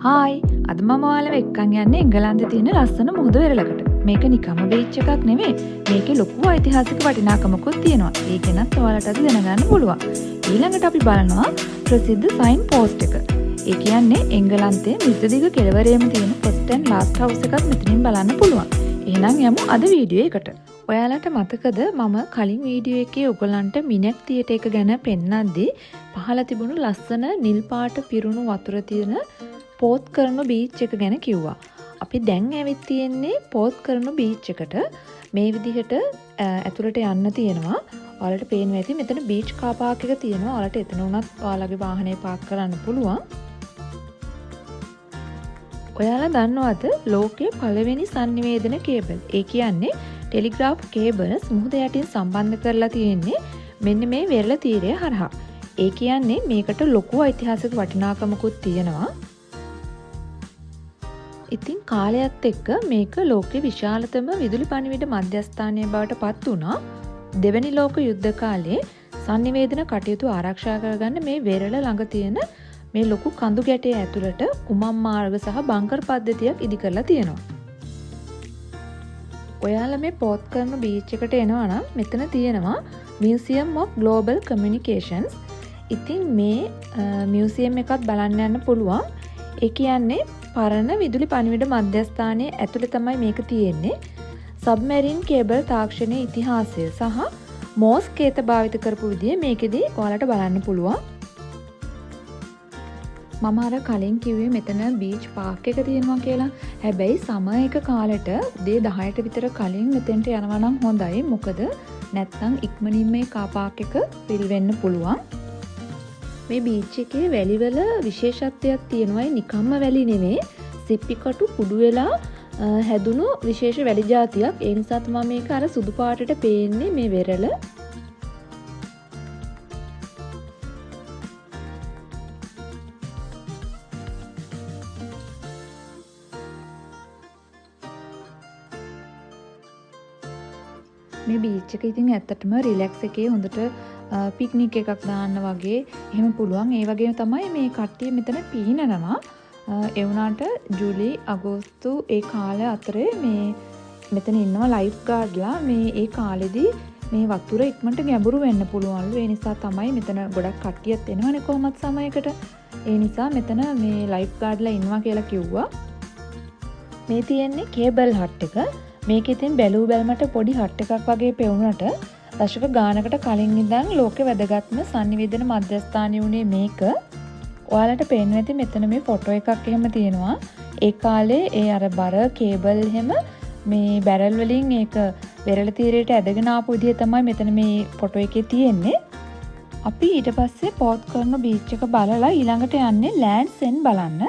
Hi අද මම ඔයාලව එක්කන් යන්නේ එංගලන්තේ තියෙන ලස්සන මුහුදු වෙරළකට. මේක නිකම්ම බීච් එකක් නෙමෙයි. මේකේ ලොකු ඓතිහාසික වටිනාකමකුත් තියෙනවා. ඒක ගැනත් ඔයාලට අද දැනගන්න පුළුවන්. ඊළඟට අපි බලනවා ප්‍රසිද්ධ සයින් පෝස්ට් එක. ඒ කියන්නේ එංගලන්තයේ මිත්‍රදිග කෙළවරේම තියෙන ෆස්ට් ඇන්ඩ් ලාස්ට් හවුස් එකක් මෙතනින් බලන්න පුළුවන්. එහෙනම් යමු අද වීඩියෝ එකට. ඔයාලට මතකද මම කලින් වීඩියෝ එකේ ඔයගලන්ට මිනක් තියටර් එක ගැන පෙන්නද්දී පහළ තිබුණු ලස්සන නිල් පාට පිරුණු වතුර තියෙන පෝත් කරන බීච් එක ගැන කිව්වා. අපි දැන් ඇවිත් තියෙන්නේ පෝත් කරන බීච් එකට. මේ විදිහට ඇතුළට යන්න තියෙනවා. ඔයාලට පේනවා ඇති මෙතන බීච් කාර් පාක් එක තියෙනවා. ඔයාලට එතන උනත් ඔයාලගේ වාහනේ පාක් කරන්න පුළුවන්. ඔයාලා දන්නවද ලෝකයේ පළවෙනි sannivedana කේබල්? ඒ කියන්නේ ටෙලිග්‍රාෆ් කේබල්ස් මුහුද යටින් සම්බන්ධ කරලා තියෙන්නේ මෙන්න මේ වෙරළ තීරය හරහා. ඒ කියන්නේ මේකට ලොකු ඓතිහාසික වටිනාකමකුත් තියෙනවා. ඉතින් කාලයත් එක්ක මේක ලෝකයේ විශාලතම විදුලි පණිවිඩ මධ්‍යස්ථානය බවට පත් වුණා. දෙවැනි ලෝක යුද්ධ කාලේ sannivedana කටයුතු ආරක්ෂා කරගන්න මේ වෙරළ ළඟ තියෙන මේ ලොකු කඳු ගැටේ ඇතුළට උමම් මාර්ග සහ බංකර් පද්ධතියක් ඉදි කරලා තියෙනවා. ඔයාලා මේ පෝත් කරන බීච් එකට එනවා නම් මෙතන තියෙනවා Museum of Global Communications. ඉතින් මේ මියුසියම් එකත් බලන්න යන්න පුළුවන්. ඒ කියන්නේ පරණ විදුලි පණිවිඩ මධ්‍යස්ථානයේ ඇතුළේ තමයි මේක තියෙන්නේ. සබ්මැරින් කේබල් තාක්ෂණයේ ඉතිහාසය සහ මෝස් කේත භාවිත කරපු විදිය මේකෙදී ඔයාලට බලන්න පුළුවන්. මම අර කලින් කිව්වේ මෙතන බීච් පාක් එක තියෙනවා කියලා. හැබැයි සමර් එක කාලෙට උදේ 10ට විතර කලින් මෙතෙන්ට යනවා නම් හොඳයි. මොකද නැත්තම් ඉක්මනින් මේ කාර් පාක් එක ෆිල් වෙන්න පුළුවන්. මේ බීච් එකේ වැලිවල විශේෂත්වයක් තියෙනවා. නිකම්ම වැලි නෙමෙයි. සිප්පි කටු කුඩු වෙලා හැදුණු විශේෂ වැලි జాතියක්. ඒ නිසා තමයි මේක අර සුදු පාටට පේන්නේ මේ වෙරළ. මේ බීච් එක ඉතින් ඇත්තටම රිලැක්ස් එකේ හොඳට පික්නික් එකක් දාන්න වගේ එහෙම පුළුවන්. ඒ වගේම තමයි මේ කට්ටිය මෙතන පීනනවා. ඒ වුණාට ජූලි අගෝස්තු ඒ කාලය අතරේ මේ මෙතන ඉන්නවා ලයිෆ් ගාඩ්ලා. මේ ඒ කාලෙදී මේ වතුර ඉක්මනට ගැඹුරු වෙන්න පුළුවන්ලු. ඒ නිසා තමයි මෙතන ගොඩක් කට්ටියත් එනවනේ කොහොමත් සමයකට. ඒ නිසා මෙතන මේ ලයිෆ් ගාඩ්ලා ඉන්නවා කියලා කිව්වා. මේ තියෙන්නේ කේබල් හට් එක. මේක ඉතින් බැලූ බැලමට පොඩි හට් එකක් වගේ පෙවුනට දශක ගානකට කලින් ඉඳන් ලෝකෙ වැදගත්ම sannivedana මධ්‍යස්ථානය වුණේ මේක. ඔයාලට පේනවා ඇති මෙතන මේ ෆොටෝ එකක් එහෙම තියෙනවා. ඒ කාලේ ඒ අර බර කේබල් එහෙම මේ බැරල් වලින් ඒක වෙරළ තීරයට ඇදගෙන ආපු විදිය තමයි මෙතන මේ ෆොටෝ එකේ තියෙන්නේ. අපි ඊට පස්සේ පෝත් කරන බීච් එක බලලා ඊළඟට යන්නේ ලෑන්ඩ්ස් එන්ඩ් බලන්න.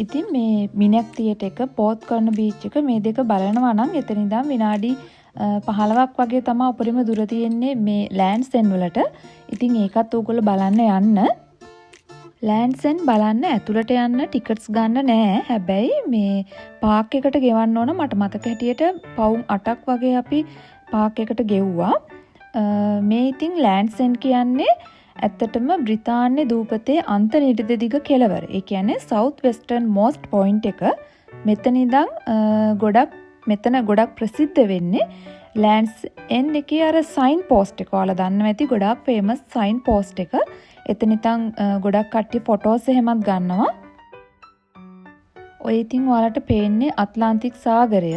ඉතින් මේ මිනක් තියටර් එක පෝත් කරන බීච් එක මේ දෙක බලනවා නම් එතන ඉඳන් විනාඩි 15ක් වගේ තමයි උපරිම දුර තියෙන්නේ මේ ලෑන්ඩ්ස් එන්ඩ් වලට. ඉතින් ඒකත් ඕගොල්ලෝ බලන්න යන්න. ලෑන්ඩ්ස් එන්ඩ් බලන්න ඇතුළට යන්න ටිකට්ස් ගන්න නෑ. හැබැයි මේ පාක් එකට ගෙවන්න ඕන. මට මතක හැටියට පවුම් 8ක් වගේ අපි පාක් එකට ගෙව්වා. මේ ඉතින් ලෑන්ඩ්ස් එන්ඩ් කියන්නේ ඇත්තටම බ්‍රිතාන්‍ය දූපතේ අන්ත නිරිතදිග කෙළවර. ඒ කියන්නේ සවුත් වෙස්ටර්න් මෝස්ට් පොයින්ට් එක. මෙතන ඉඳන් මෙතන ගොඩක් ප්‍රසිද්ධ වෙන්නේ ලෑන්ඩ්ස් එන්ඩ් එකේ අර සයින් පෝස්ට් එක. ඔයාලා දන්නවා ඇති ගොඩක් ෆේමස් සයින් පෝස්ට් එක. එතන ඉතින් ගොඩක් කට්ටිය ෆොටෝස් එහෙමත් ගන්නවා. ඔය ඉතින් ඔයාලට පේන්නේ ඇට්ලාන්ටික් සාගරය.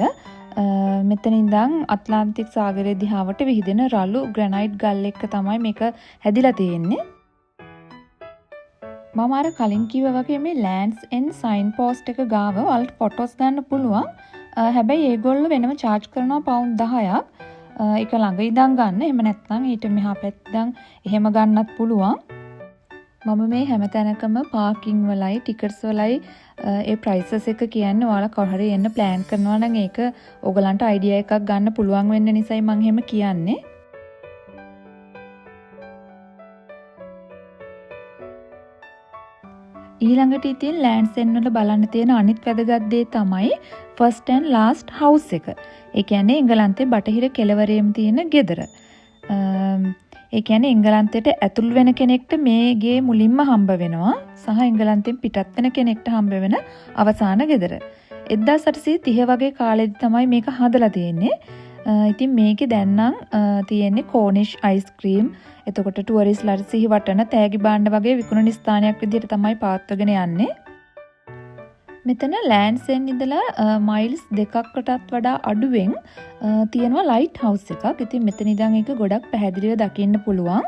මෙතන ඉඳන් ඇට්ලාන්ටික් සාගරය දිහාවට විහිදෙන රළු ග්‍රැනයිට් ගල් එක්ක තමයි මේක හැදිලා තියෙන්නේ. මම අර කලින් කිව්වා වගේ මේ ලෑන්ඩ්ස් එන්ඩ් සයින් පෝස්ට් එක ගාව ඔයාලට ෆොටෝස් ගන්න පුළුවන්. හැබැයි ඒගොල්ලෝ වෙනම charge කරනවා පවුන්ඩ් 10ක්. ඒක ළඟ ඉඳන් ගන්න. එහෙම නැත්නම් ඊට මෙහා පැත්තෙන් එහෙම ගන්නත් පුළුවන්. මම මේ හැම තැනකම පාකින් වලයි ටිකට්ස් වලයි ඒ ප්‍රයිසස් එක කියන්නේ ඔයාලා කවුරු හරි එන්න ප්ලෑන් කරනවා නම් ඒක ඔයගලන්ට අයිඩියා එකක් ගන්න පුළුවන් වෙන්න නිසායි මම එහෙම කියන්නේ. ඊළඟට ඉතින් ලෑන්ඩ්ස් එන්ඩ් වල බලන්න තියෙන අනිත් වැදගත් දේ තමයි ෆස්ට් ඇන්ඩ් ලාස්ට් හවුස් එක. ඒ කියන්නේ එංගලන්තේ බටහිර කෙළවරේම තියෙන ගෙදර. ඒ කියන්නේ එංගලන්තයට ඇතුල් වෙන කෙනෙක්ට මේ ගේ මුලින්ම හම්බ වෙනවා සහ එංගලන්තෙන් පිටත් වෙන කෙනෙක්ට හම්බ වෙන අවසාන ගෙදර. 1830 වගේ කාලෙදි තමයි මේක හදලා තියෙන්නේ. ඉතින් මේකේ දැන් නම් තියෙන්නේ කෝනිෂ් අයිස්ක්‍රීම්. එතකොට ටුවරිස්ට්ලාට සිහිවටන තෑගි භාණ්ඩ වගේ විකුණන ස්ථානයක් විදිහට තමයි පාත්වගෙන යන්නේ. මෙතන ලෑන්ඩ්ස් ඉඳලා මයිල්ස් 2කටත් වඩා අඩුවෙන් තියෙනවා ලයිට් හවුස් එකක්. ඉතින් මෙතන ඉඳන් ඒක ගොඩක් පැහැදිලිව දකින්න පුළුවන්.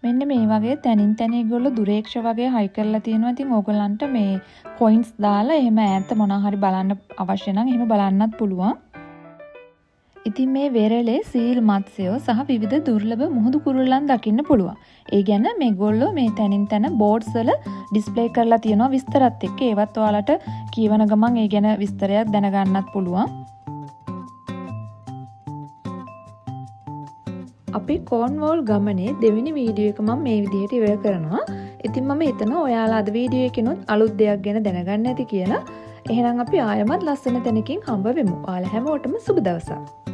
මෙන්න මේ වගේ තැනින් තැන ඒගොල්ලෝ දුරේක්ෂ වගේ හයි කරලා තියෙනවා. ඉතින් ඕගොල්ලන්ට මේ කොයින්ස් දාලා එහෙම ඈත මොනවා හරි බලන්න අවශ්‍ය නම් එහෙම බලන්නත් පුළුවන්. ඉතින් මේ වෙරළේ සීල් මත්ස්‍යෝ සහ විවිධ දුර්ලභ මුහුදු කුරුල්ලන් දකින්න පුළුවන්. ඒ ගැන මේගොල්ලෝ මේ තැනින් තැන බෝඩ්ස් වල ඩිස්ප්ලේ කරලා තියෙනවා විස්තරත් එක්ක. ඒවත් ඔයාලට කියවන ගමන් ඒ ගැන විස්තරයක් දැනගන්නත් පුළුවන්. අපේ කෝන්වෝල් ගමනේ දෙවෙනි වීඩියෝ එක මම මේ විදිහට ඉවර කරනවා. ඉතින් මම හිතනවා ඔයාලා අද වීඩියෝ එකෙනුත් අලුත් දෙයක් ගැන දැනගන්න ඇති කියලා. එහෙනම් අපි ආයෙමත් ලස්සන තැනකින් හම්බ වෙමු. ඔයාලා හැමෝටම සුබ දවසක්.